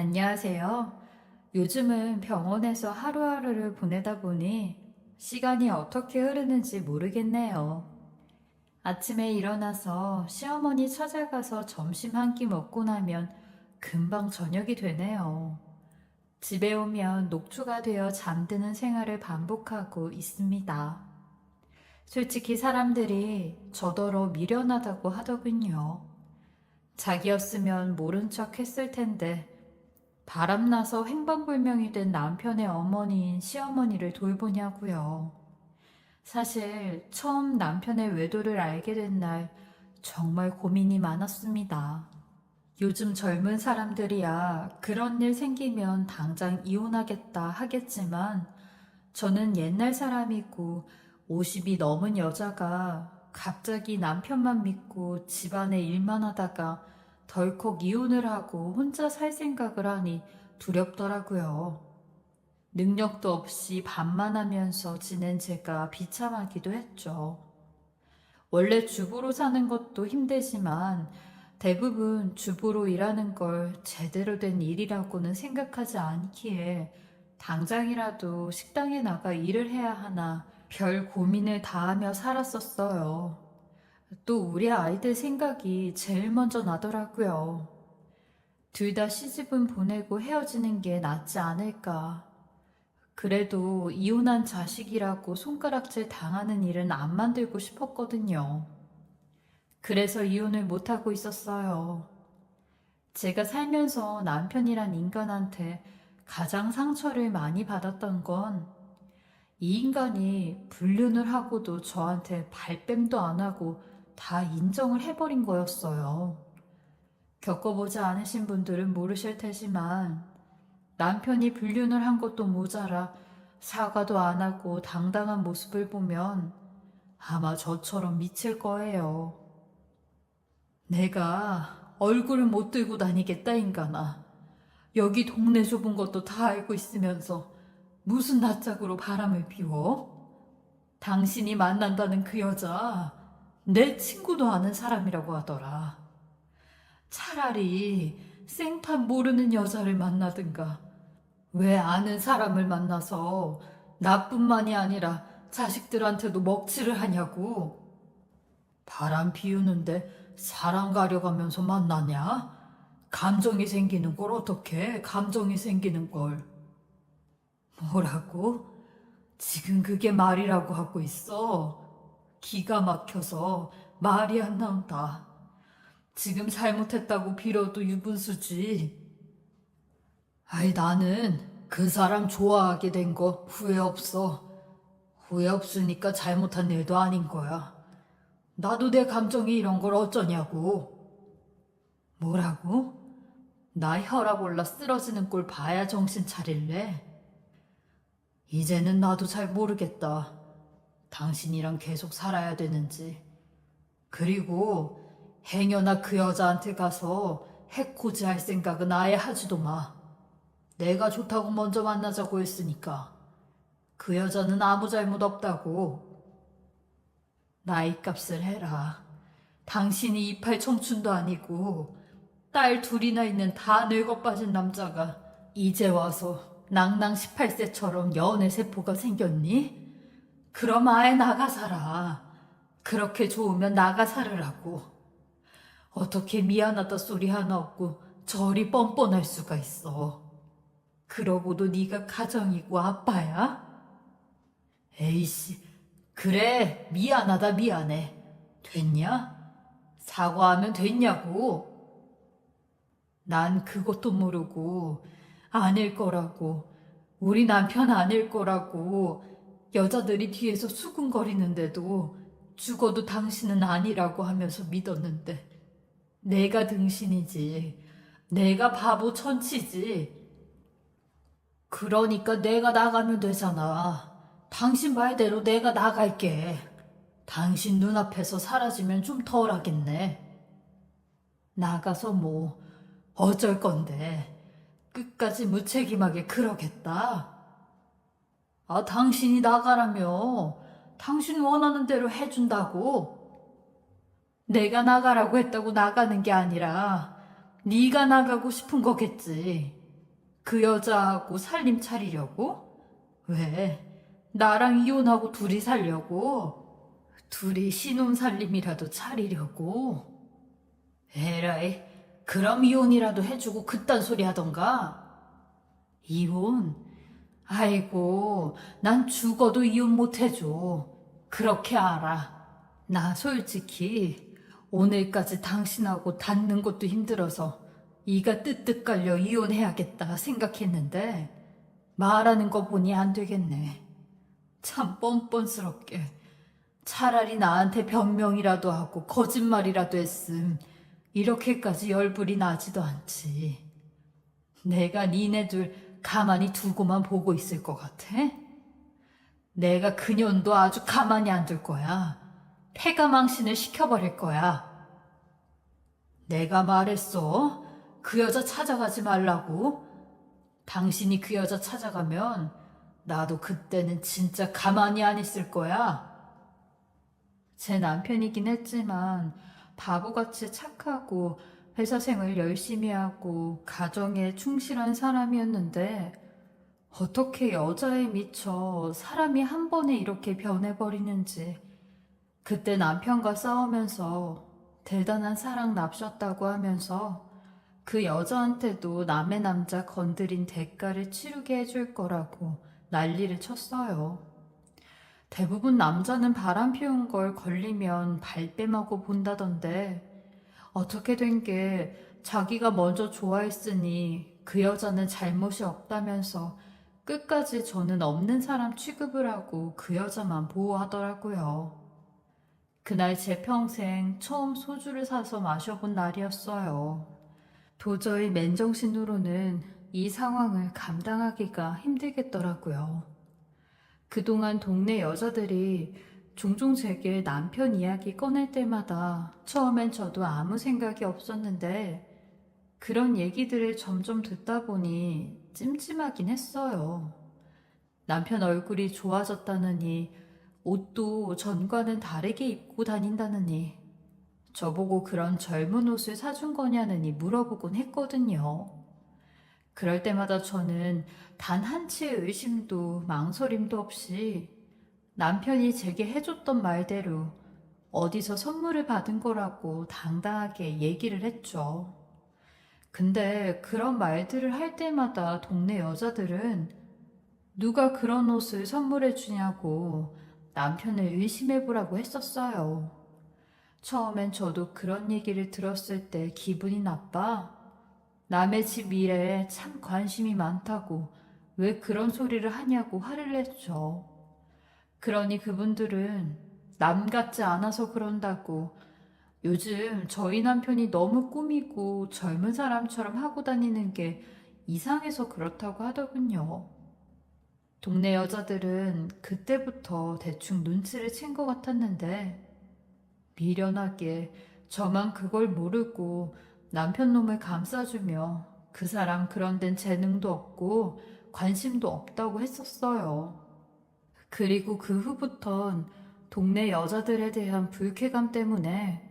안녕하세요. 요즘은 병원에서 하루하루를 보내다 보니 시간이 어떻게 흐르는지 모르겠네요. 아침에 일어나서 시어머니 찾아가서 점심 한 끼 먹고 나면 금방 저녁이 되네요. 집에 오면 녹초가 되어 잠드는 생활을 반복하고 있습니다. 솔직히 사람들이 저더러 미련하다고 하더군요. 자기였으면 모른 척 했을 텐데 바람나서 행방불명이 된 남편의 어머니인 시어머니를 돌보냐고요. 사실 처음 남편의 외도를 알게 된 날 정말 고민이 많았습니다. 요즘 젊은 사람들이야 그런 일 생기면 당장 이혼하겠다 하겠지만 저는 옛날 사람이고 50이 넘은 여자가 갑자기 남편만 믿고 집안의 일만 하다가 덜컥 이혼을 하고 혼자 살 생각을 하니 두렵더라고요. 능력도 없이 밥만 하면서 지낸 제가 비참하기도 했죠. 원래 주부로 사는 것도 힘들지만 대부분 주부로 일하는 걸 제대로 된 일이라고는 생각하지 않기에 당장이라도 식당에 나가 일을 해야 하나 별 고민을 다하며 살았었어요. 또 우리 아이들 생각이 제일 먼저 나더라고요. 둘 다 시집은 보내고 헤어지는 게 낫지 않을까. 그래도 이혼한 자식이라고 손가락질 당하는 일은 안 만들고 싶었거든요. 그래서 이혼을 못하고 있었어요. 제가 살면서 남편이란 인간한테 가장 상처를 많이 받았던 건 이 인간이 불륜을 하고도 저한테 발뺌도 안 하고 다 인정을 해버린 거였어요. 겪어보지 않으신 분들은 모르실 테지만 남편이 불륜을 한 것도 모자라 사과도 안 하고 당당한 모습을 보면 아마 저처럼 미칠 거예요. 내가 얼굴을 못 들고 다니겠다 인간아. 여기 동네 좁은 것도 다 알고 있으면서 무슨 낯짝으로 바람을 피워? 당신이 만난다는 그 여자 내 친구도 아는 사람이라고 하더라. 차라리 생판 모르는 여자를 만나든가 왜 아는 사람을 만나서 나뿐만이 아니라 자식들한테도 먹칠을 하냐고. 바람 피우는데 사랑 가려가면서 만나냐? 감정이 생기는 걸 어떻게 감정이 생기는 걸. 뭐라고? 지금 그게 말이라고 하고 있어. 기가 막혀서 말이 안 나온다. 지금 잘못했다고 빌어도 유분수지. 아이, 나는 그 사람 좋아하게 된 거 후회 없어. 후회 없으니까 잘못한 일도 아닌 거야. 나도 내 감정이 이런 걸 어쩌냐고. 뭐라고? 나 혈압 올라 쓰러지는 꼴 봐야 정신 차릴래? 이제는 나도 잘 모르겠다. 당신이랑 계속 살아야 되는지. 그리고 행여나 그 여자한테 가서 해코지 할 생각은 아예 하지도 마. 내가 좋다고 먼저 만나자고 했으니까. 그 여자는 아무 잘못 없다고. 나이값을 해라. 당신이 이팔 청춘도 아니고 딸 둘이나 있는 다 늙어 빠진 남자가 이제 와서 낭낭 18세처럼 연애 세포가 생겼니? 그럼 아예 나가 살아. 그렇게 좋으면 나가 살으라고. 어떻게 미안하다 소리 하나 없고 저리 뻔뻔할 수가 있어. 그러고도 네가 가정이고 아빠야? 에이씨, 그래, 미안하다 미안해. 됐냐? 사과하면 됐냐고. 난 그것도 모르고 아닐 거라고, 우리 남편 아닐 거라고 여자들이 뒤에서 수군거리는데도 죽어도 당신은 아니라고 하면서 믿었는데 내가 등신이지. 내가 바보 천치지. 그러니까 내가 나가면 되잖아. 당신 말대로 내가 나갈게. 당신 눈앞에서 사라지면 좀 덜하겠네. 나가서 뭐 어쩔 건데. 끝까지 무책임하게 그러겠다. 아, 당신이 나가라며. 당신 원하는 대로 해준다고. 내가 나가라고 했다고 나가는 게 아니라 네가 나가고 싶은 거겠지. 그 여자하고 살림 차리려고? 왜? 나랑 이혼하고 둘이 살려고? 둘이 신혼살림이라도 차리려고? 에라이, 그럼 이혼이라도 해주고 그딴 소리 하던가? 이혼? 아이고, 난 죽어도 이혼 못 해줘. 그렇게 알아. 나 솔직히 오늘까지 당신하고 닿는 것도 힘들어서 이가 뜨뜻 깔려 이혼해야겠다 생각했는데 말하는 거 보니 안 되겠네. 참 뻔뻔스럽게. 차라리 나한테 변명이라도 하고 거짓말이라도 했음 이렇게까지 열불이 나지도 않지. 내가 니네들 가만히 두고만 보고 있을 것 같아? 내가 그년도 아주 가만히 안 둘 거야. 패가망신을 시켜버릴 거야. 내가 말했어. 그 여자 찾아가지 말라고. 당신이 그 여자 찾아가면 나도 그때는 진짜 가만히 안 있을 거야. 제 남편이긴 했지만 바보같이 착하고 회사 생활 열심히 하고 가정에 충실한 사람이었는데 어떻게 여자에 미쳐 사람이 한 번에 이렇게 변해버리는지 그때 남편과 싸우면서 대단한 사랑 납셨다고 하면서 그 여자한테도 남의 남자 건드린 대가를 치르게 해줄 거라고 난리를 쳤어요. 대부분 남자는 바람 피운 걸 걸리면 발뺌하고 본다던데 어떻게 된 게 자기가 먼저 좋아했으니 그 여자는 잘못이 없다면서 끝까지 저는 없는 사람 취급을 하고 그 여자만 보호하더라고요. 그날 제 평생 처음 소주를 사서 마셔본 날이었어요. 도저히 맨정신으로는 이 상황을 감당하기가 힘들겠더라고요. 그동안 동네 여자들이 종종 제게 남편 이야기 꺼낼 때마다 처음엔 저도 아무 생각이 없었는데 그런 얘기들을 점점 듣다 보니 찜찜하긴 했어요. 남편 얼굴이 좋아졌다느니 옷도 전과는 다르게 입고 다닌다느니 저보고 그런 젊은 옷을 사준 거냐느니 물어보곤 했거든요. 그럴 때마다 저는 단 한치의 의심도 망설임도 없이 남편이 제게 해줬던 말대로 어디서 선물을 받은 거라고 당당하게 얘기를 했죠. 근데 그런 말들을 할 때마다 동네 여자들은 누가 그런 옷을 선물해 주냐고 남편을 의심해 보라고 했었어요. 처음엔 저도 그런 얘기를 들었을 때 기분이 나빠 남의 집 일에 참 관심이 많다고 왜 그런 소리를 하냐고 화를 냈죠. 그러니 그분들은 남 같지 않아서 그런다고 요즘 저희 남편이 너무 꾸미고 젊은 사람처럼 하고 다니는 게 이상해서 그렇다고 하더군요. 동네 여자들은 그때부터 대충 눈치를 챈 것 같았는데 미련하게 저만 그걸 모르고 남편 놈을 감싸주며 그 사람 그런 데는 재능도 없고 관심도 없다고 했었어요. 그리고 그 후부턴 동네 여자들에 대한 불쾌감 때문에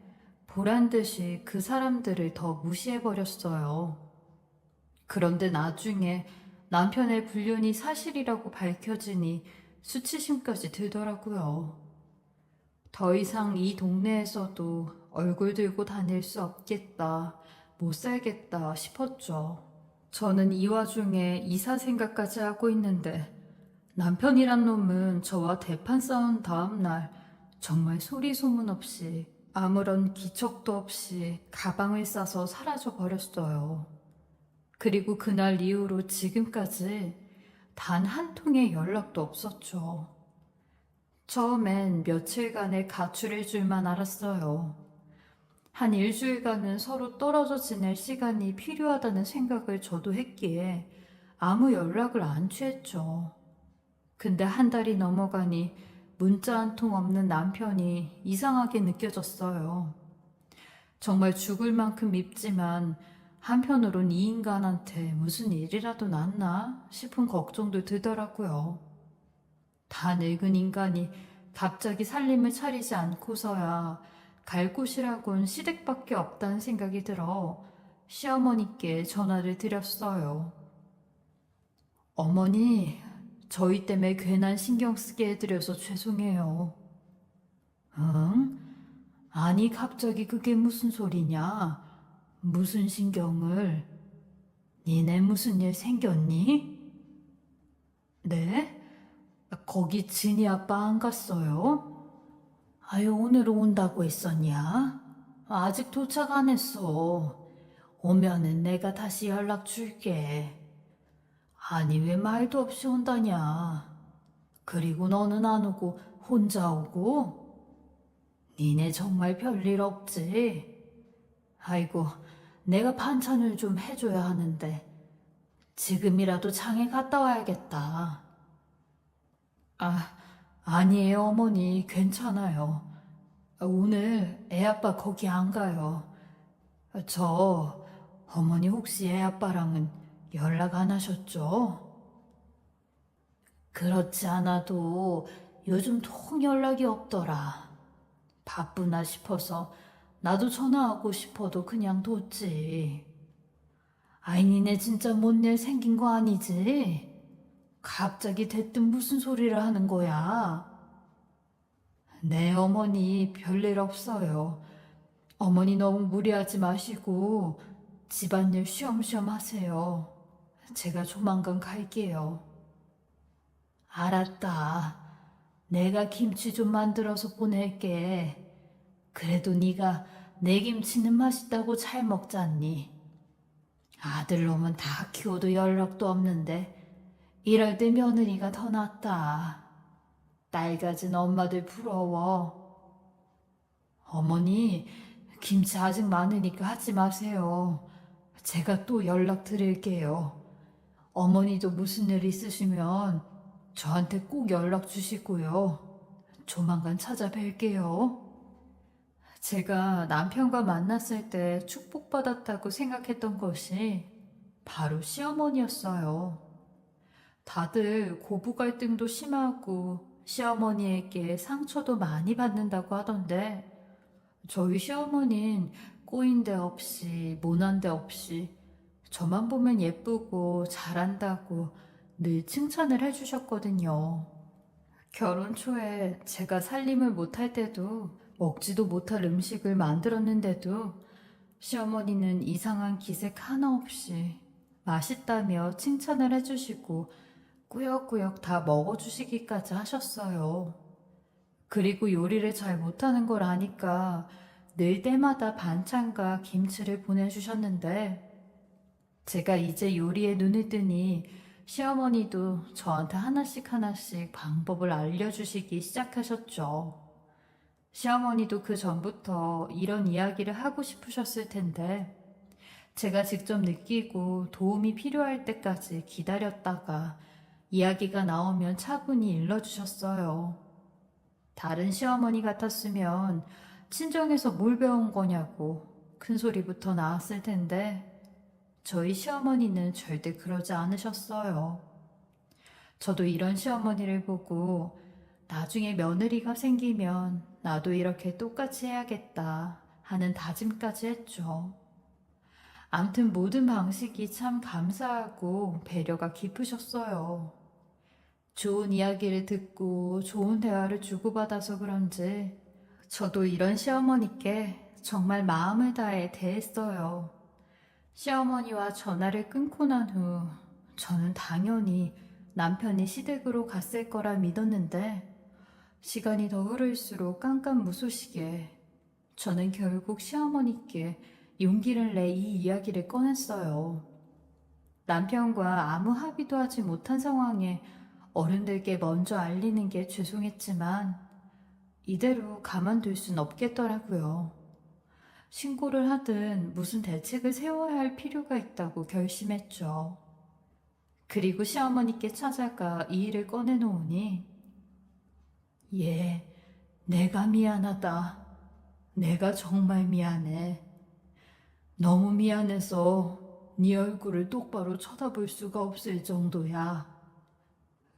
보란 듯이 그 사람들을 더 무시해버렸어요. 그런데 나중에 남편의 불륜이 사실이라고 밝혀지니 수치심까지 들더라고요. 더 이상 이 동네에서도 얼굴 들고 다닐 수 없겠다, 못 살겠다 싶었죠. 저는 이 와중에 이사 생각까지 하고 있는데 남편이란 놈은 저와 대판 싸운 다음 날 정말 소리 소문 없이 아무런 기척도 없이 가방을 싸서 사라져 버렸어요. 그리고 그날 이후로 지금까지 단 한 통의 연락도 없었죠. 처음엔 며칠간의 가출일 줄만 알았어요. 한 일주일간은 서로 떨어져 지낼 시간이 필요하다는 생각을 저도 했기에 아무 연락을 안 취했죠. 근데 한 달이 넘어가니 문자 한 통 없는 남편이 이상하게 느껴졌어요. 정말 죽을 만큼 밉지만 한편으론 이 인간한테 무슨 일이라도 났나 싶은 걱정도 들더라고요. 다 늙은 인간이 갑자기 살림을 차리지 않고서야 갈 곳이라곤 시댁밖에 없다는 생각이 들어 시어머니께 전화를 드렸어요. 어머니, 저희 때문에 괜한 신경 쓰게 해드려서 죄송해요. 응? 아니, 갑자기 그게 무슨 소리냐? 무슨 신경을? 니네 무슨 일 생겼니? 네? 거기 진이 아빠 안 갔어요? 아유, 오늘 온다고 했었냐? 아직 도착 안 했어. 오면은 내가 다시 연락 줄게. 아니, 왜 말도 없이 온다냐? 그리고 너는 안 오고 혼자 오고? 니네 정말 별일 없지? 아이고, 내가 반찬을 좀 해줘야 하는데 지금이라도 장에 갔다 와야겠다. 아, 아니에요, 어머니. 괜찮아요. 오늘 애아빠 거기 안 가요. 어머니 혹시 애아빠랑은 연락 안 하셨죠? 그렇지 않아도 요즘 통 연락이 없더라. 바쁘나 싶어서 나도 전화하고 싶어도 그냥 뒀지. 아이, 니네 진짜 뭔 일 생긴 거 아니지? 갑자기 대뜸 무슨 소리를 하는 거야? 네, 어머니, 별일 없어요. 어머니 너무 무리하지 마시고 집안일 쉬엄쉬엄 하세요. 제가 조만간 갈게요. 알았다. 내가 김치 좀 만들어서 보낼게. 그래도 네가 내 김치는 맛있다고 잘 먹잖니. 아들놈은 다 키워도 연락도 없는데 이럴 때 며느리가 더 낫다. 딸 가진 엄마들 부러워. 어머니, 김치 아직 많으니까 하지 마세요. 제가 또 연락 드릴게요. 어머니도 무슨 일 있으시면 저한테 꼭 연락 주시고요. 조만간 찾아뵐게요. 제가 남편과 만났을 때 축복받았다고 생각했던 것이 바로 시어머니였어요. 다들 고부 갈등도 심하고 시어머니에게 상처도 많이 받는다고 하던데 저희 시어머니는 꼬인 데 없이 모난 데 없이 저만 보면 예쁘고 잘한다고 늘 칭찬을 해주셨거든요. 결혼 초에 제가 살림을 못할 때도 먹지도 못할 음식을 만들었는데도 시어머니는 이상한 기색 하나 없이 맛있다며 칭찬을 해주시고 꾸역꾸역 다 먹어주시기까지 하셨어요. 그리고 요리를 잘 못하는 걸 아니까 늘 때마다 반찬과 김치를 보내주셨는데 제가 이제 요리에 눈을 뜨니 시어머니도 저한테 하나씩 하나씩 방법을 알려주시기 시작하셨죠. 시어머니도 그 전부터 이런 이야기를 하고 싶으셨을 텐데 제가 직접 느끼고 도움이 필요할 때까지 기다렸다가 이야기가 나오면 차분히 일러주셨어요. 다른 시어머니 같았으면 친정에서 뭘 배운 거냐고 큰 소리부터 나왔을 텐데 저희 시어머니는 절대 그러지 않으셨어요. 저도 이런 시어머니를 보고 나중에 며느리가 생기면 나도 이렇게 똑같이 해야겠다 하는 다짐까지 했죠. 암튼 모든 방식이 참 감사하고 배려가 깊으셨어요. 좋은 이야기를 듣고 좋은 대화를 주고받아서 그런지 저도 이런 시어머니께 정말 마음을 다해 대했어요. 시어머니와 전화를 끊고 난 후 저는 당연히 남편이 시댁으로 갔을 거라 믿었는데 시간이 더 흐를수록 깜깜무소식에 저는 결국 시어머니께 용기를 내 이 이야기를 꺼냈어요. 남편과 아무 합의도 하지 못한 상황에 어른들께 먼저 알리는 게 죄송했지만 이대로 가만둘 순 없겠더라고요. 신고를 하든 무슨 대책을 세워야 할 필요가 있다고 결심했죠. 그리고 시어머니께 찾아가 이 일을 꺼내놓으니 예, 내가 미안하다. 내가 정말 미안해. 너무 미안해서 네 얼굴을 똑바로 쳐다볼 수가 없을 정도야.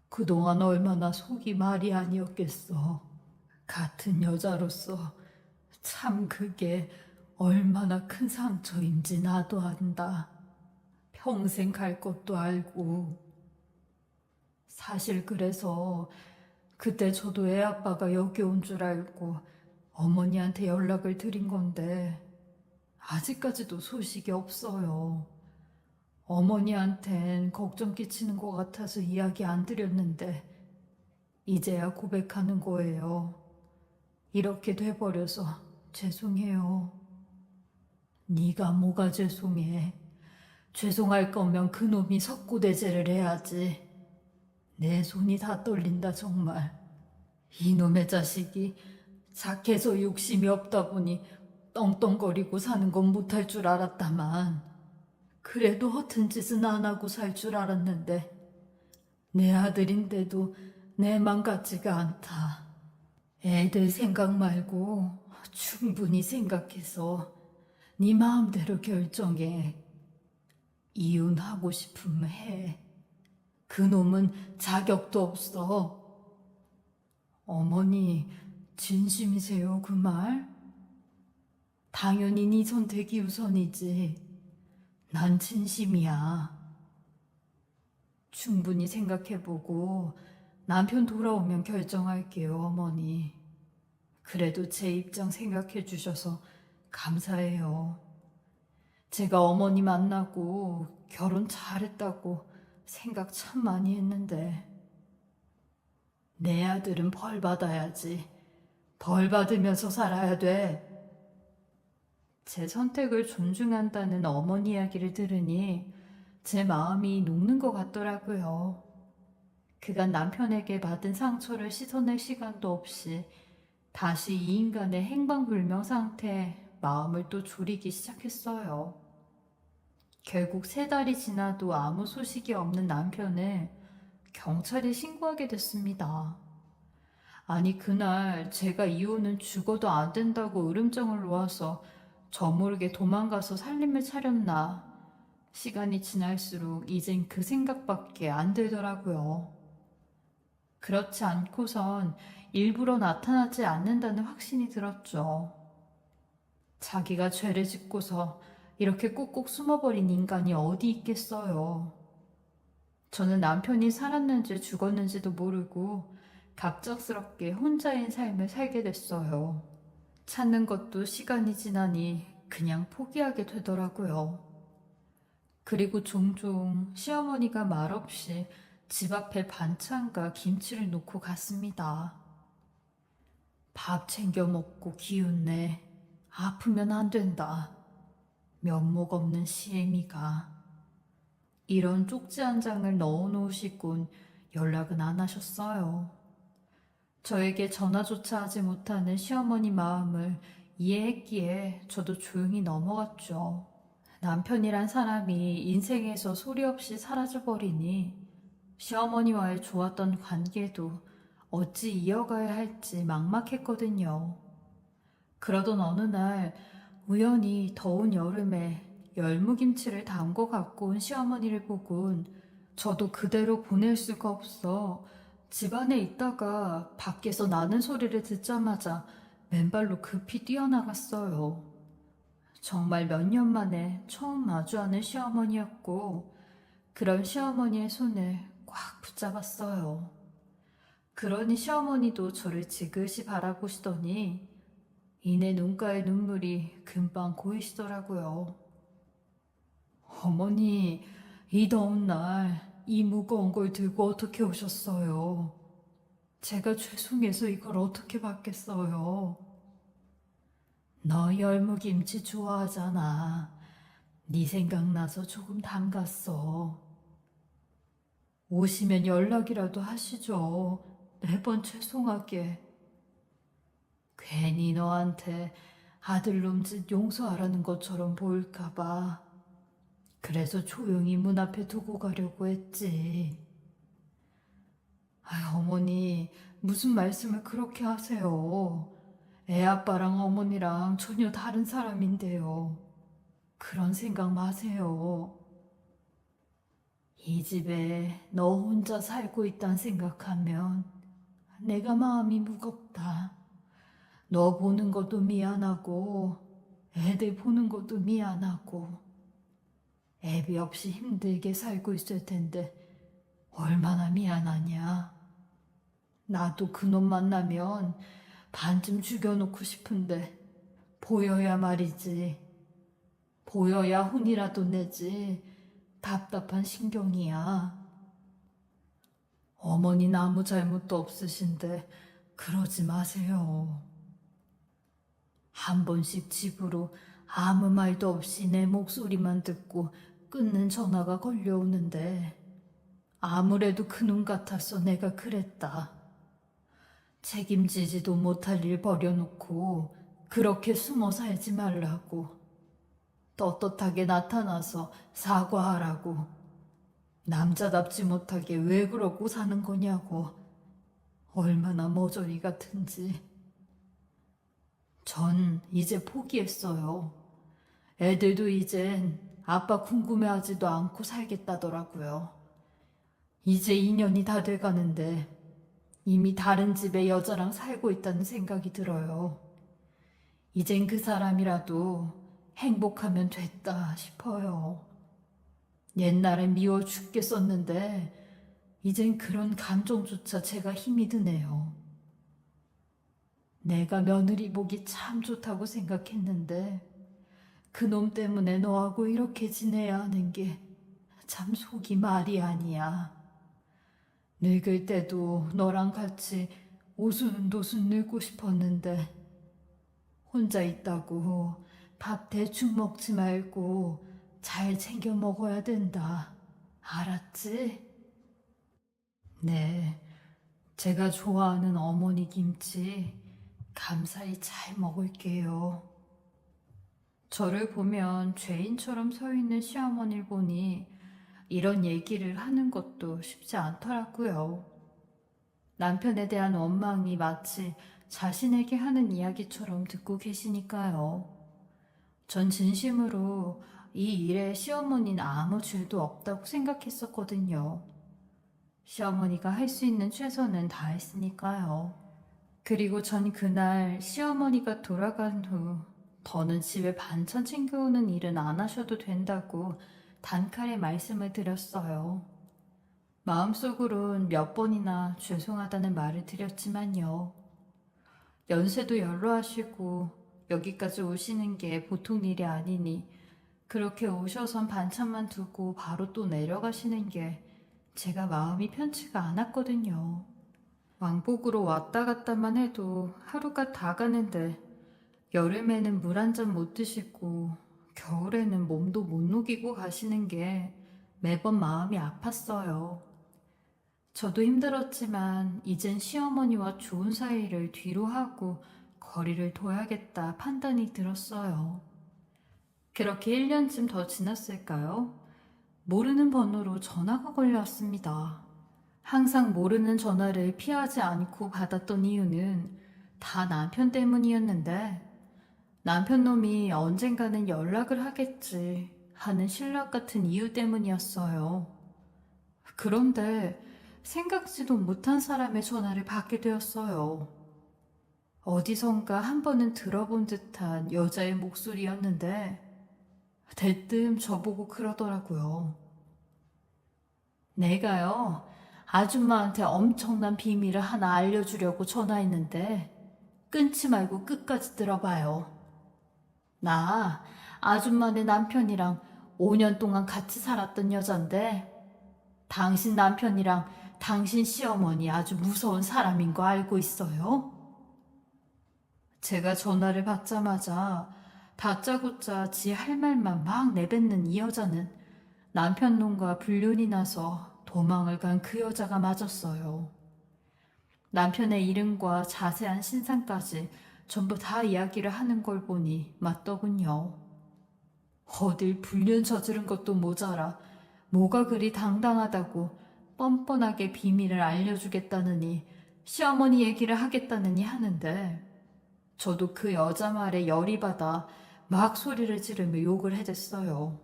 그동안 얼마나 속이 말이 아니었겠어. 같은 여자로서 참 그게 얼마나 큰 상처인지 나도 안다. 평생 갈 것도 알고. 사실 그래서 그때 저도 애 아빠가 여기 온 줄 알고 어머니한테 연락을 드린 건데 아직까지도 소식이 없어요. 어머니한텐 걱정 끼치는 것 같아서 이야기 안 드렸는데 이제야 고백하는 거예요. 이렇게 돼버려서 죄송해요. 네가 뭐가 죄송해. 죄송할 거면 그놈이 석고대죄를 해야지. 내 손이 다 떨린다 정말. 이놈의 자식이 착해서 욕심이 없다 보니 떵떵거리고 사는 건 못할 줄 알았다만 그래도 허튼 짓은 안 하고 살 줄 알았는데 내 아들인데도 내 맘 같지가 않다. 애들 생각 말고 충분히 생각해서 네 마음대로 결정해. 이혼하고 싶으면 해. 그놈은 자격도 없어. 어머니, 진심이세요, 그 말? 당연히 네 선택이 우선이지. 난 진심이야. 충분히 생각해보고 남편 돌아오면 결정할게요, 어머니. 그래도 제 입장 생각해 주셔서 감사해요. 제가 어머니 만나고 결혼 잘했다고 생각 참 많이 했는데 내 아들은 벌 받아야지. 벌 받으면서 살아야 돼. 제 선택을 존중한다는 어머니 이야기를 들으니 제 마음이 녹는 것 같더라고요. 그간 남편에게 받은 상처를 씻어낼 시간도 없이 다시 이 인간의 행방불명 상태에 마음을 또 졸이기 시작했어요. 결국 3달이 지나도 아무 소식이 없는 남편을 경찰에 신고하게 됐습니다. 아니 그날 제가 이혼은 죽어도 안 된다고 으름장을 놓아서 저 모르게 도망가서 살림을 차렸나. 시간이 지날수록 이젠 그 생각밖에 안 들더라고요. 그렇지 않고선 일부러 나타나지 않는다는 확신이 들었죠. 자기가 죄를 짓고서 이렇게 꾹꾹 숨어버린 인간이 어디 있겠어요. 저는 남편이 살았는지 죽었는지도 모르고 갑작스럽게 혼자인 삶을 살게 됐어요. 찾는 것도 시간이 지나니 그냥 포기하게 되더라고요. 그리고 종종 시어머니가 말없이 집 앞에 반찬과 김치를 놓고 갔습니다. 밥 챙겨 먹고 기운내. 아프면 안 된다. 면목 없는 시애미가. 이런 쪽지 한 장을 넣어놓으시곤 연락은 안 하셨어요. 저에게 전화조차 하지 못하는 시어머니 마음을 이해했기에 저도 조용히 넘어갔죠. 남편이란 사람이 인생에서 소리 없이 사라져버리니 시어머니와의 좋았던 관계도 어찌 이어가야 할지 막막했거든요. 그러던 어느 날 우연히 더운 여름에 열무김치를 담궈 갖고 온 시어머니를 보곤 저도 그대로 보낼 수가 없어 집 안에 있다가 밖에서 나는 소리를 듣자마자 맨발로 급히 뛰어나갔어요. 정말 몇 년 만에 처음 마주하는 시어머니였고 그런 시어머니의 손을 꽉 붙잡았어요. 그러니 시어머니도 저를 지그시 바라보시더니 이내 눈가에 눈물이 금방 고이시더라고요. 어머니, 이 더운 날 이 무거운 걸 들고 어떻게 오셨어요? 제가 죄송해서 이걸 어떻게 받겠어요? 너 열무김치 좋아하잖아. 네 생각나서 조금 담갔어. 오시면 연락이라도 하시죠. 매번 죄송하게. 괜히 너한테 아들놈 짓 용서하라는 것처럼 보일까봐. 그래서 조용히 문 앞에 두고 가려고 했지. 어머니, 무슨 말씀을 그렇게 하세요? 애 아빠랑 어머니랑 전혀 다른 사람인데요. 그런 생각 마세요. 이 집에 너 혼자 살고 있단 생각하면 내가 마음이 무겁다. 너 보는 것도 미안하고 애들 보는 것도 미안하고 애비 없이 힘들게 살고 있을 텐데 얼마나 미안하냐. 나도 그놈 만나면 반쯤 죽여놓고 싶은데 보여야 말이지. 보여야 혼이라도 내지. 답답한 신경이야. 어머니는 아무 잘못도 없으신데 그러지 마세요. 한 번씩 집으로 아무 말도 없이 내 목소리만 듣고 끊는 전화가 걸려오는데 아무래도 그놈 같아서 내가 그랬다. 책임지지도 못할 일 버려놓고 그렇게 숨어 살지 말라고. 떳떳하게 나타나서 사과하라고. 남자답지 못하게 왜 그러고 사는 거냐고. 얼마나 머저리 같은지. 전 이제 포기했어요. 애들도 이젠 아빠 궁금해하지도 않고 살겠다더라고요. 이제 2년이 다 돼가는데 이미 다른 집에 여자랑 살고 있다는 생각이 들어요. 이젠 그 사람이라도 행복하면 됐다 싶어요. 옛날엔 미워 죽겠었는데 이젠 그런 감정조차 제가 힘이 드네요. 내가 며느리 보기 참 좋다고 생각했는데 그놈 때문에 너하고 이렇게 지내야 하는 게 참 속이 말이 아니야. 늙을 때도 너랑 같이 오순도순 늙고 싶었는데 혼자 있다고 밥 대충 먹지 말고 잘 챙겨 먹어야 된다. 알았지? 네, 제가 좋아하는 어머니 김치 감사히 잘 먹을게요. 저를 보면 죄인처럼 서 있는 시어머니를 보니 이런 얘기를 하는 것도 쉽지 않더라고요. 남편에 대한 원망이 마치 자신에게 하는 이야기처럼 듣고 계시니까요. 전 진심으로 이 일에 시어머니는 아무 죄도 없다고 생각했었거든요. 시어머니가 할 수 있는 최선은 다했으니까요. 그리고 전 그날 시어머니가 돌아간 후 더는 집에 반찬 챙겨오는 일은 안 하셔도 된다고 단칼에 말씀을 드렸어요. 마음속으론 몇 번이나 죄송하다는 말을 드렸지만요. 연세도 연로하시고 여기까지 오시는 게 보통 일이 아니니 그렇게 오셔선 반찬만 두고 바로 또 내려가시는 게 제가 마음이 편치가 않았거든요. 왕복으로 왔다 갔다만 해도 하루가 다 가는데 여름에는 물 한 잔 못 드시고 겨울에는 몸도 못 녹이고 가시는 게 매번 마음이 아팠어요. 저도 힘들었지만 이젠 시어머니와 좋은 사이를 뒤로 하고 거리를 둬야겠다 판단이 들었어요. 그렇게 1년쯤 더 지났을까요? 모르는 번호로 전화가 걸려왔습니다. 항상 모르는 전화를 피하지 않고 받았던 이유는 다 남편 때문이었는데 남편 놈이 언젠가는 연락을 하겠지 하는 신락 같은 이유 때문이었어요. 그런데 생각지도 못한 사람의 전화를 받게 되었어요. 어디선가 한 번은 들어본 듯한 여자의 목소리였는데 대뜸 저보고 그러더라고요. 내가요, 아줌마한테 엄청난 비밀을 하나 알려주려고 전화했는데 끊지 말고 끝까지 들어봐요. 나 아줌마네 남편이랑 5년 동안 같이 살았던 여잔데 당신 남편이랑 당신 시어머니 아주 무서운 사람인 거 알고 있어요? 제가 전화를 받자마자 다짜고짜 지 할 말만 막 내뱉는 이 여자는 남편 놈과 불륜이 나서 도망을 간 그 여자가 맞았어요. 남편의 이름과 자세한 신상까지 전부 다 이야기를 하는 걸 보니 맞더군요. 어딜 불륜 저지른 것도 모자라 뭐가 그리 당당하다고 뻔뻔하게 비밀을 알려주겠다느니 시어머니 얘기를 하겠다느니 하는데 저도 그 여자 말에 열이 받아 막 소리를 지르며 욕을 해댔어요.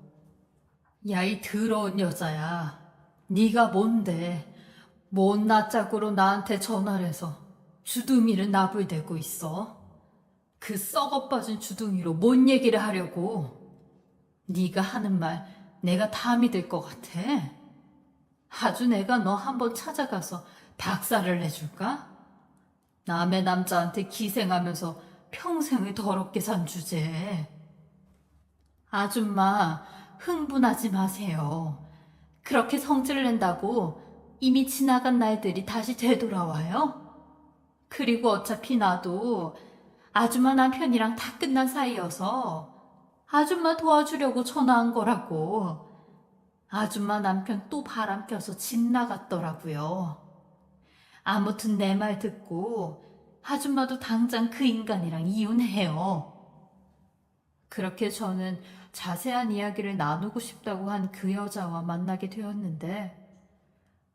야, 이 더러운 여자야. 네가 뭔데 못나 짝으로 나한테 전화를 해서 주둥이를 나불대고 있어? 그 썩어빠진 주둥이로 뭔 얘기를 하려고? 네가 하는 말 내가 다 믿을 것 같아? 아주 내가 너 한번 찾아가서 박살을 내줄까? 남의 남자한테 기생하면서 평생을 더럽게 산 주제에. 아줌마, 흥분하지 마세요. 그렇게 성질 낸다고 이미 지나간 날들이 다시 되돌아와요? 그리고 어차피 나도 아줌마 남편이랑 다 끝난 사이여서 아줌마 도와주려고 전화한 거라고. 아줌마 남편 또 바람 펴서 집 나갔더라고요. 아무튼 내 말 듣고 아줌마도 당장 그 인간이랑 이혼해요. 그렇게 저는 자세한 이야기를 나누고 싶다고 한 그 여자와 만나게 되었는데,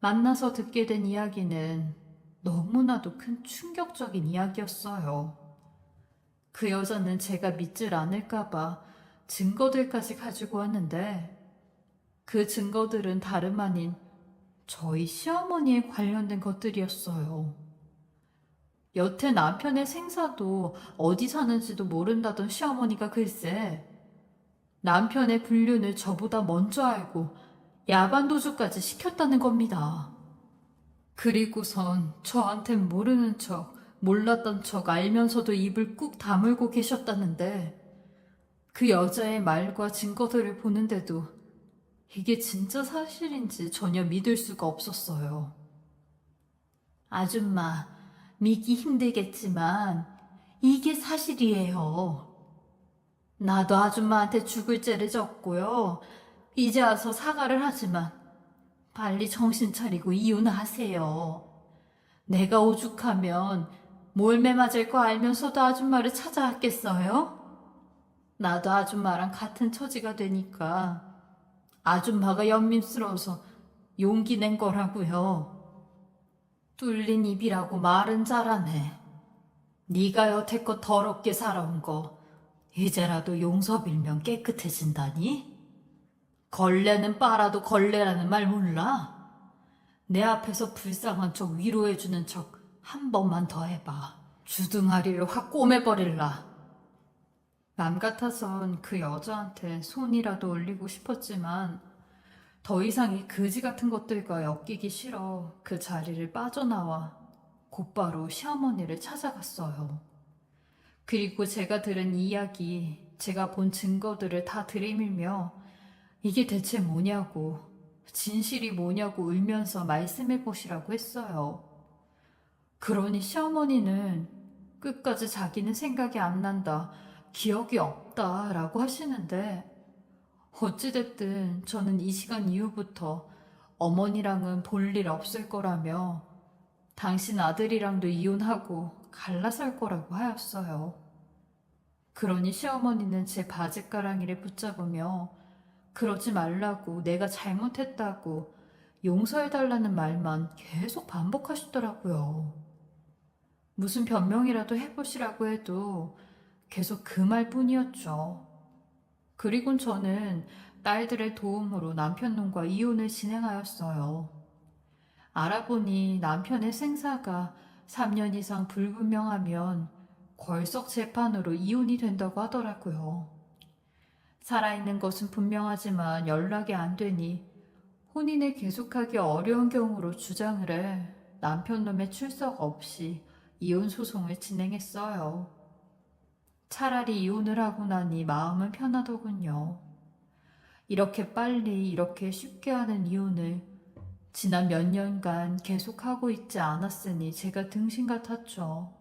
만나서 듣게 된 이야기는 너무나도 큰 충격적인 이야기였어요. 그 여자는 제가 믿질 않을까봐 증거들까지 가지고 왔는데, 그 증거들은 다름 아닌 저희 시어머니에 관련된 것들이었어요. 여태 남편의 생사도 어디 사는지도 모른다던 시어머니가 글쎄 남편의 불륜을 저보다 먼저 알고 야반도주까지 시켰다는 겁니다. 그리고선 저한텐 모르는 척, 몰랐던 척 알면서도 입을 꾹 다물고 계셨다는데, 그 여자의 말과 증거들을 보는데도 이게 진짜 사실인지 전혀 믿을 수가 없었어요. 아줌마, 믿기 힘들겠지만 이게 사실이에요. 나도 아줌마한테 죽을 죄를 졌고요. 이제 와서 사과를 하지만 빨리 정신 차리고 이혼하세요. 내가 오죽하면 몰매 맞을 거 알면서도 아줌마를 찾아왔겠어요? 나도 아줌마랑 같은 처지가 되니까 아줌마가 연민스러워서 용기 낸 거라고요. 뚫린 입이라고 말은 잘하네. 네가 여태껏 더럽게 살아온 거 이제라도 용서 빌면 깨끗해진다니? 걸레는 빨아도 걸레라는 말 몰라? 내 앞에서 불쌍한 척 위로해주는 척 한 번만 더 해봐. 주둥아리를 확 꼬매버릴라. 남 같아선 그 여자한테 손이라도 올리고 싶었지만 더 이상 이 거지 같은 것들과 엮이기 싫어 그 자리를 빠져나와 곧바로 시어머니를 찾아갔어요. 그리고 제가 들은 이야기, 제가 본 증거들을 다 들이밀며 이게 대체 뭐냐고, 진실이 뭐냐고 울면서 말씀해 보시라고 했어요. 그러니 시어머니는 끝까지 자기는 생각이 안 난다, 기억이 없다 라고 하시는데, 어찌됐든 저는 이 시간 이후부터 어머니랑은 볼 일 없을 거라며 당신 아들이랑도 이혼하고 갈라설 거라고 하였어요. 그러니 시어머니는 제 바짓가랑이를 붙잡으며 그러지 말라고, 내가 잘못했다고 용서해달라는 말만 계속 반복하시더라고요. 무슨 변명이라도 해보시라고 해도 계속 그 말뿐이었죠. 그리곤 저는 딸들의 도움으로 남편 놈과 이혼을 진행하였어요. 알아보니 남편의 생사가 3년 이상 불분명하면 걸석 재판으로 이혼이 된다고 하더라고요. 살아있는 것은 분명하지만 연락이 안 되니 혼인을 계속하기 어려운 경우로 주장을 해 남편 놈의 출석 없이 이혼 소송을 진행했어요. 차라리 이혼을 하고 나니 마음은 편하더군요. 이렇게 빨리 이렇게 쉽게 하는 이혼을 지난 몇 년간 계속하고 있지 않았으니 제가 등신 같았죠.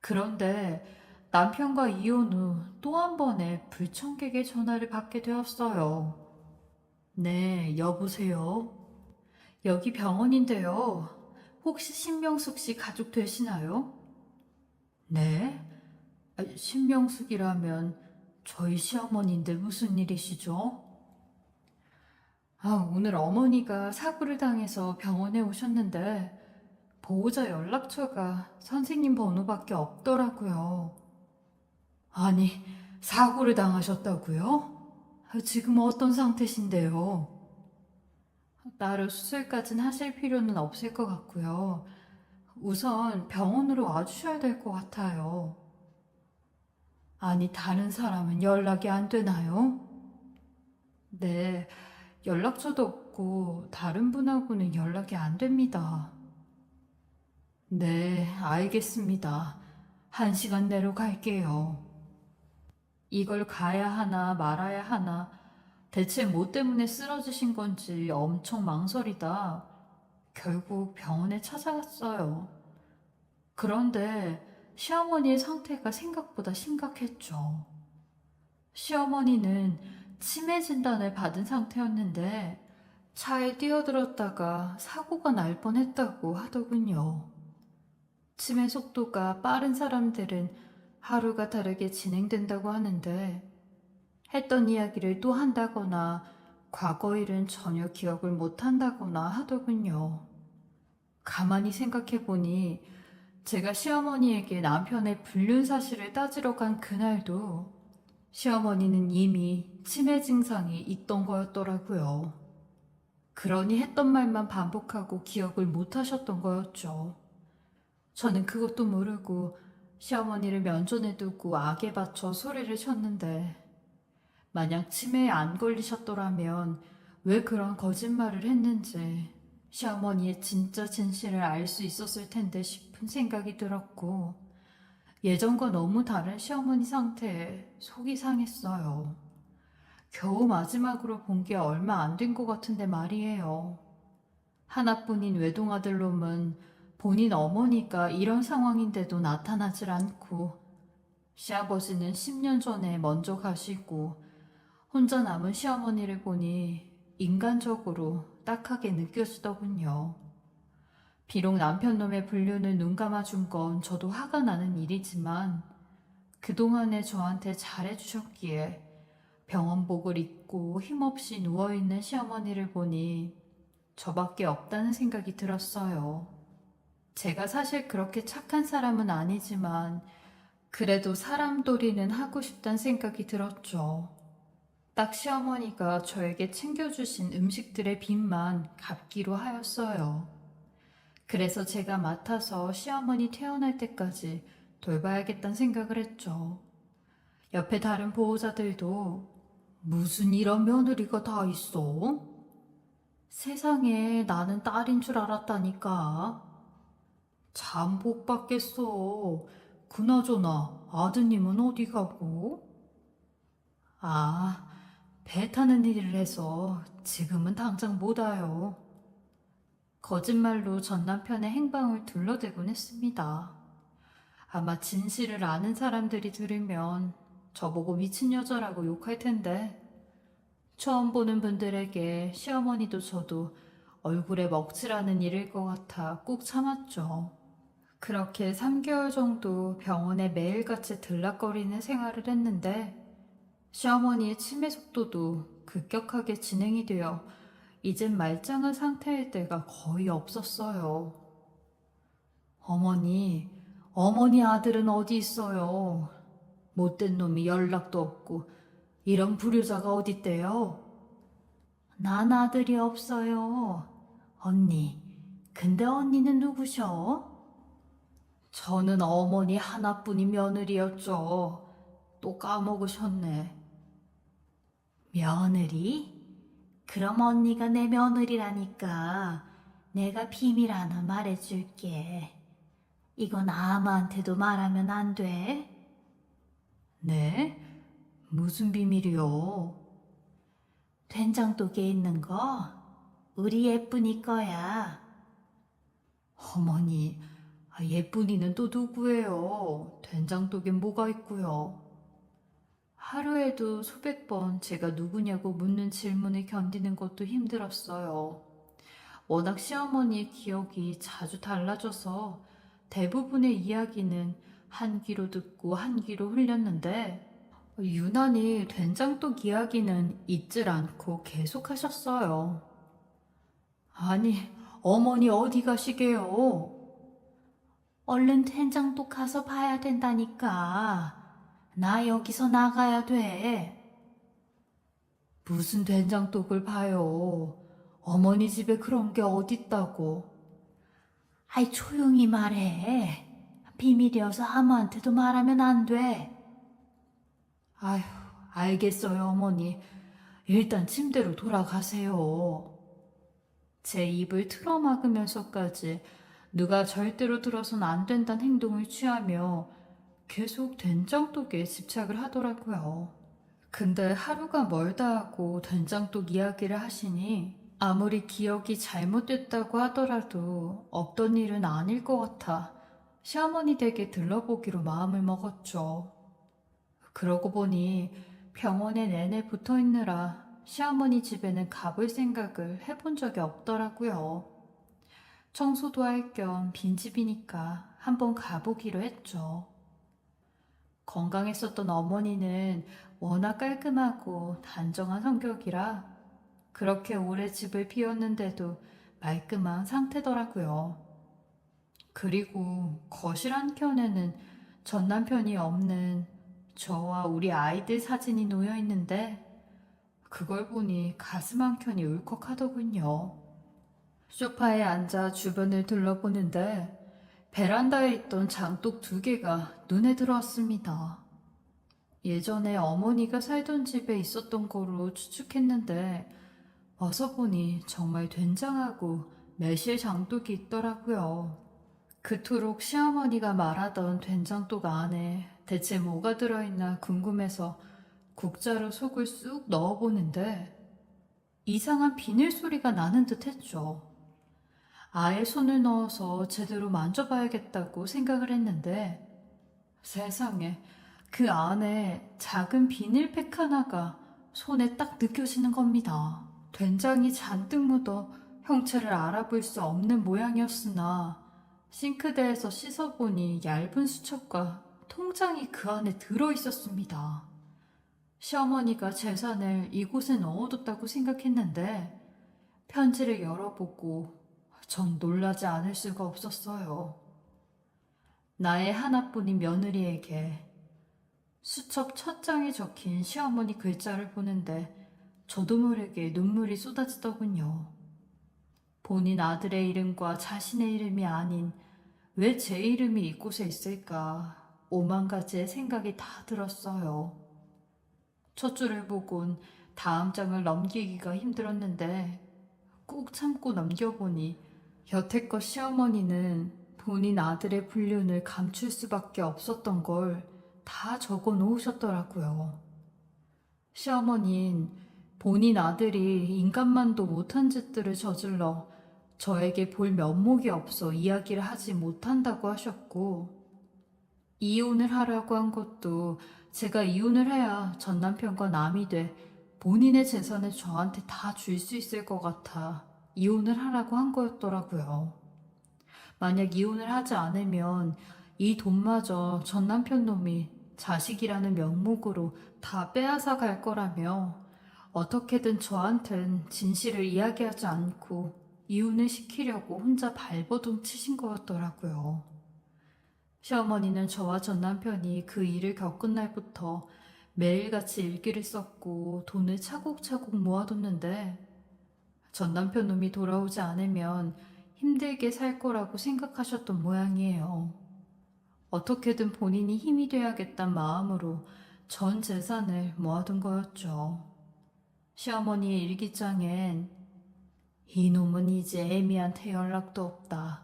그런데 남편과 이혼 후 또 한 번의 불청객의 전화를 받게 되었어요. 네, 여보세요? 여기 병원인데요. 혹시 신명숙 씨 가족 되시나요? 네? 신명숙이라면 저희 시어머니인데 무슨 일이시죠? 오늘 어머니가 사고를 당해서 병원에 오셨는데 보호자 연락처가 선생님 번호밖에 없더라고요. 아니, 사고를 당하셨다고요? 지금 어떤 상태신데요? 따로 수술까진 하실 필요는 없을 것 같고요. 우선 병원으로 와주셔야 될 것 같아요. 아니, 다른 사람은 연락이 안 되나요? 네, 연락처도 그렇고 다른 분하고는 연락이 안 됩니다. 네, 알겠습니다. 1시간 내로 갈게요. 이걸 가야 하나 말아야 하나 대체 뭐 때문에 쓰러지신 건지 엄청 망설이다 결국 병원에 찾아갔어요. 그런데 시어머니의 상태가 생각보다 심각했죠. 시어머니는 치매 진단을 받은 상태였는데 차에 뛰어들었다가 사고가 날 뻔했다고 하더군요. 치매 속도가 빠른 사람들은 하루가 다르게 진행된다고 하는데 했던 이야기를 또 한다거나 과거 일은 전혀 기억을 못 한다거나 하더군요. 가만히 생각해 보니 제가 시어머니에게 남편의 불륜 사실을 따지러 간 그날도 시어머니는 이미 치매 증상이 있던 거였더라고요. 그러니 했던 말만 반복하고 기억을 못 하셨던 거였죠. 저는 그것도 모르고 시어머니를 면전에 두고 악에 받쳐 소리를 쳤는데 만약 치매에 안 걸리셨더라면 왜 그런 거짓말을 했는지 시어머니의 진짜 진실을 알 수 있었을 텐데 싶은 생각이 들었고 예전과 너무 다른 시어머니 상태에 속이 상했어요. 겨우 마지막으로 본 게 얼마 안 된 것 같은데 말이에요. 하나뿐인 외동아들 놈은 본인 어머니가 이런 상황인데도 나타나질 않고 시아버지는 10년 전에 먼저 가시고 혼자 남은 시어머니를 보니 인간적으로 딱하게 느껴지더군요. 비록 남편 놈의 불륜을 눈 감아준 건 저도 화가 나는 일이지만 그동안에 저한테 잘해주셨기에 병원복을 입고 힘없이 누워있는 시어머니를 보니 저밖에 없다는 생각이 들었어요. 제가 사실 그렇게 착한 사람은 아니지만 그래도 사람돌이는 하고 싶다는 생각이 들었죠. 딱 시어머니가 저에게 챙겨주신 음식들의 빚만 갚기로 하였어요. 그래서 제가 맡아서 시어머니 퇴원할 때까지 돌봐야겠다는 생각을 했죠. 옆에 다른 보호자들도 무슨 이런 며느리가 다 있어? 세상에 나는 딸인 줄 알았다니까. 참 복 받겠어. 그나저나 아드님은 어디 가고? 아, 배 타는 일을 해서 지금은 당장 못 와요. 거짓말로 전 남편의 행방을 둘러대곤 했습니다. 아마 진실을 아는 사람들이 들으면 저보고 미친 여자라고 욕할 텐데 처음 보는 분들에게 시어머니도 저도 얼굴에 먹칠하는 일일 것 같아 꾹 참았죠. 그렇게 3개월 정도 병원에 매일같이 들락거리는 생활을 했는데 시어머니의 치매 속도도 급격하게 진행이 되어 이젠 말짱한 상태일 때가 거의 없었어요. 어머니 아들은 어디 있어요? 못된 놈이 연락도 없고 이런 불효자가 어딨대요? 난 아들이 없어요. 언니, 근데 언니는 누구셔? 저는 어머니 하나뿐인 며느리였죠. 또 까먹으셨네. 며느리? 그럼 언니가 내 며느리라니까 내가 비밀 하나 말해줄게. 이건 아무한테도 말하면 안 돼. 네? 무슨 비밀이요? 된장독에 있는 거 우리 예쁜이 거야. 어머니, 예쁜이는 또 누구예요? 된장독엔 뭐가 있고요? 하루에도 수백 번 제가 누구냐고 묻는 질문을 견디는 것도 힘들었어요. 워낙 시어머니의 기억이 자주 달라져서 대부분의 이야기는 한 귀로 듣고 한 귀로 흘렸는데 유난히 된장독 이야기는 잊질 않고 계속하셨어요. 아니, 어머니 어디 가시게요? 얼른 된장독 가서 봐야 된다니까. 나 여기서 나가야 돼. 무슨 된장독을 봐요. 어머니 집에 그런 게 어딨다고. 아이, 조용히 말해. 비밀이어서 아무한테도 말하면 안 돼. 아휴, 알겠어요, 어머니. 일단 침대로 돌아가세요. 제 입을 틀어막으면서까지 누가 절대로 들어선 안 된다는 행동을 취하며 계속 된장독에 집착을 하더라고요. 근데 하루가 멀다 하고 된장독 이야기를 하시니 아무리 기억이 잘못됐다고 하더라도 없던 일은 아닐 것 같아 시어머니 댁에 들러보기로 마음을 먹었죠. 그러고 보니 병원에 내내 붙어 있느라 시어머니 집에는 가볼 생각을 해본 적이 없더라고요. 청소도 할 겸 빈집이니까 한번 가보기로 했죠. 건강했었던 어머니는 워낙 깔끔하고 단정한 성격이라 그렇게 오래 집을 비웠는데도 말끔한 상태더라고요. 그리고 거실 한켠에는 전 남편이 없는 저와 우리 아이들 사진이 놓여 있는데 그걸 보니 가슴 한켠이 울컥하더군요. 소파에 앉아 주변을 둘러보는데 베란다에 있던 장독 2개가 눈에 들어왔습니다. 예전에 어머니가 살던 집에 있었던 거로 추측했는데 와서 보니 정말 된장하고 매실 장독이 있더라고요. 그토록 시어머니가 말하던 된장독 안에 대체 뭐가 들어있나 궁금해서 국자로 속을 쑥 넣어보는데 이상한 비늘 소리가 나는 듯 했죠. 아예 손을 넣어서 제대로 만져봐야겠다고 생각을 했는데 세상에 그 안에 작은 비닐팩 하나가 손에 딱 느껴지는 겁니다. 된장이 잔뜩 묻어 형체를 알아볼 수 없는 모양이었으나 싱크대에서 씻어보니 얇은 수첩과 통장이 그 안에 들어있었습니다. 시어머니가 재산을 이곳에 넣어뒀다고 생각했는데 편지를 열어보고 전 놀라지 않을 수가 없었어요. 나의 하나뿐인 며느리에게 수첩 첫 장에 적힌 시어머니 글자를 보는데 저도 모르게 눈물이 쏟아지더군요. 본인 아들의 이름과 자신의 이름이 아닌 왜 제 이름이 이곳에 있을까 오만 가지의 생각이 다 들었어요. 첫 줄을 보곤 다음 장을 넘기기가 힘들었는데 꾹 참고 넘겨보니 여태껏 시어머니는 본인 아들의 불륜을 감출 수밖에 없었던 걸 다 적어 놓으셨더라고요. 시어머니는 본인 아들이 인간만도 못한 짓들을 저질러 저에게 볼 면목이 없어 이야기를 하지 못한다고 하셨고, 이혼을 하라고 한 것도 제가 이혼을 해야 전 남편과 남이 돼 본인의 재산을 저한테 다 줄 수 있을 것 같아 이혼을 하라고 한 거였더라고요. 만약 이혼을 하지 않으면 이 돈마저 전 남편 놈이 자식이라는 명목으로 다 빼앗아 갈 거라며 어떻게든 저한텐 진실을 이야기하지 않고 이혼을 시키려고 혼자 발버둥 치신 거였더라고요. 시어머니는 저와 전 남편이 그 일을 겪은 날부터 매일같이 일기를 썼고 돈을 차곡차곡 모아뒀는데 전 남편 놈이 돌아오지 않으면 힘들게 살 거라고 생각하셨던 모양이에요. 어떻게든 본인이 힘이 돼야겠다는 마음으로 전 재산을 모아둔 거였죠. 시어머니의 일기장엔 이놈은 이제 애미한테 연락도 없다.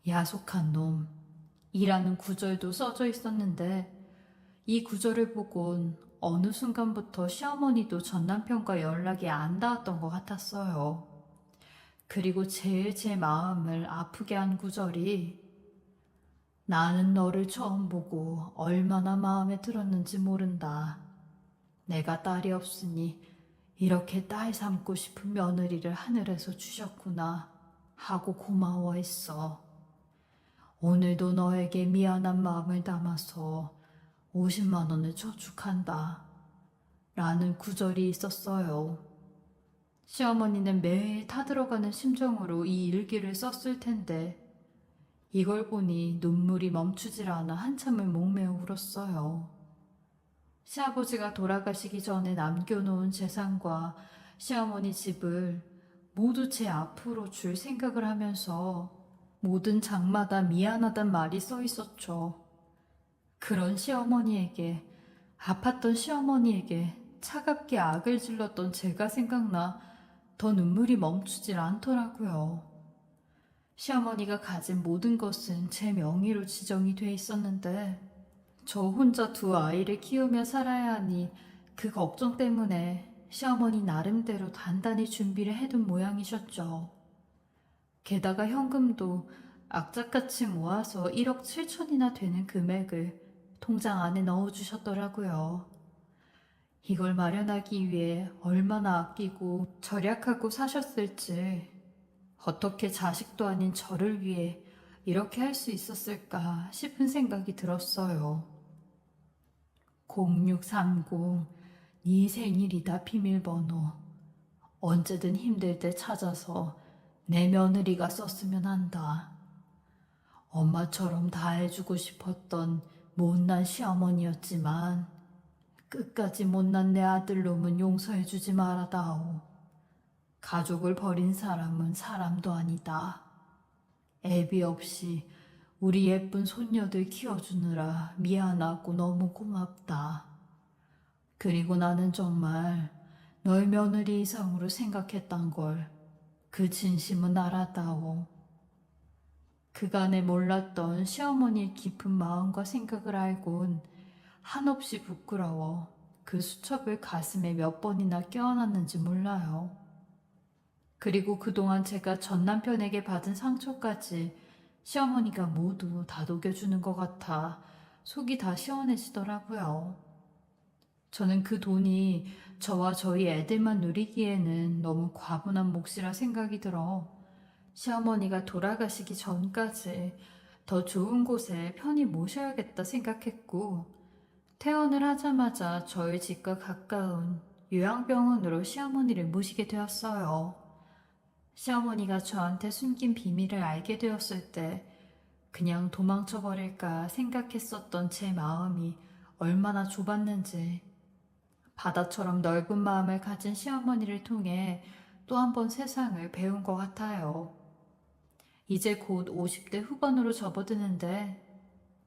야속한 놈. 이라는 구절도 써져 있었는데 이 구절을 보곤 어느 순간부터 시어머니도 전 남편과 연락이 안 닿았던 것 같았어요. 그리고 제일 제 마음을 아프게 한 구절이 나는 너를 처음 보고 얼마나 마음에 들었는지 모른다. 내가 딸이 없으니 이렇게 딸 삼고 싶은 며느리를 하늘에서 주셨구나 하고 고마워했어. 오늘도 너에게 미안한 마음을 담아서 50만 원을 저축한다. 라는 구절이 있었어요. 시어머니는 매일 타들어가는 심정으로 이 일기를 썼을 텐데 이걸 보니 눈물이 멈추질 않아 한참을 목매어 울었어요. 시아버지가 돌아가시기 전에 남겨놓은 재산과 시어머니 집을 모두 제 앞으로 줄 생각을 하면서 모든 장마다 미안하단 말이 써 있었죠. 그런 시어머니에게, 아팠던 시어머니에게 차갑게 악을 질렀던 제가 생각나 더 눈물이 멈추질 않더라고요. 시어머니가 가진 모든 것은 제 명의로 지정이 돼 있었는데 저 혼자 두 아이를 키우며 살아야 하니 그 걱정 때문에 시어머니 나름대로 단단히 준비를 해둔 모양이셨죠. 게다가 현금도 악착같이 모아서 1억 7천이나 되는 금액을 통장 안에 넣어주셨더라고요. 이걸 마련하기 위해 얼마나 아끼고 절약하고 사셨을지, 어떻게 자식도 아닌 저를 위해 이렇게 할 수 있었을까 싶은 생각이 들었어요. 0630, 네 생일이다 비밀번호. 언제든 힘들 때 찾아서 내 며느리가 썼으면 한다. 엄마처럼 다 해주고 싶었던 못난 시어머니였지만 끝까지 못난 내 아들놈은 용서해주지 말아다오. 가족을 버린 사람은 사람도 아니다. 애비 없이 우리 예쁜 손녀들 키워주느라 미안하고 너무 고맙다. 그리고 나는 정말 널 며느리 이상으로 생각했단 걸 그 진심은 알아다오. 그간에 몰랐던 시어머니의 깊은 마음과 생각을 알곤 한없이 부끄러워 그 수첩을 가슴에 몇 번이나 껴안았는지 몰라요. 그리고 그동안 제가 전 남편에게 받은 상처까지 시어머니가 모두 다독여주는 것 같아 속이 다 시원해지더라고요. 저는 그 돈이 저와 저희 애들만 누리기에는 너무 과분한 몫이라 생각이 들어 시어머니가 돌아가시기 전까지 더 좋은 곳에 편히 모셔야겠다 생각했고 퇴원을 하자마자 저희 집과 가까운 요양병원으로 시어머니를 모시게 되었어요. 시어머니가 저한테 숨긴 비밀을 알게 되었을 때 그냥 도망쳐버릴까 생각했었던 제 마음이 얼마나 좁았는지 바다처럼 넓은 마음을 가진 시어머니를 통해 또 한 번 세상을 배운 것 같아요. 이제 곧 50대 후반으로 접어드는데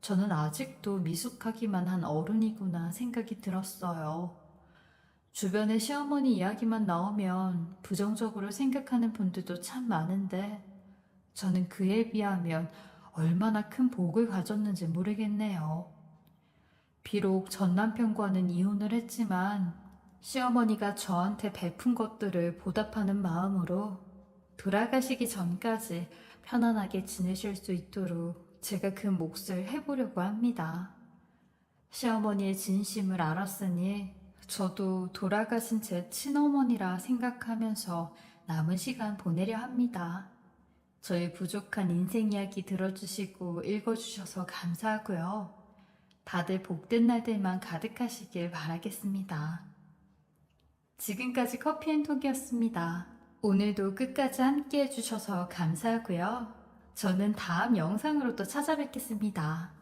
저는 아직도 미숙하기만 한 어른이구나 생각이 들었어요. 주변에 시어머니 이야기만 나오면 부정적으로 생각하는 분들도 참 많은데 저는 그에 비하면 얼마나 큰 복을 가졌는지 모르겠네요. 비록 전 남편과는 이혼을 했지만 시어머니가 저한테 베푼 것들을 보답하는 마음으로 돌아가시기 전까지 편안하게 지내실 수 있도록 제가 그 몫을 해보려고 합니다. 시어머니의 진심을 알았으니 저도 돌아가신 제 친어머니라 생각하면서 남은 시간 보내려 합니다. 저의 부족한 인생 이야기 들어주시고 읽어주셔서 감사하고요. 다들 복된 날들만 가득하시길 바라겠습니다. 지금까지 커피앤톡이었습니다. 오늘도 끝까지 함께 해주셔서 감사하고요. 저는 다음 영상으로 또 찾아뵙겠습니다.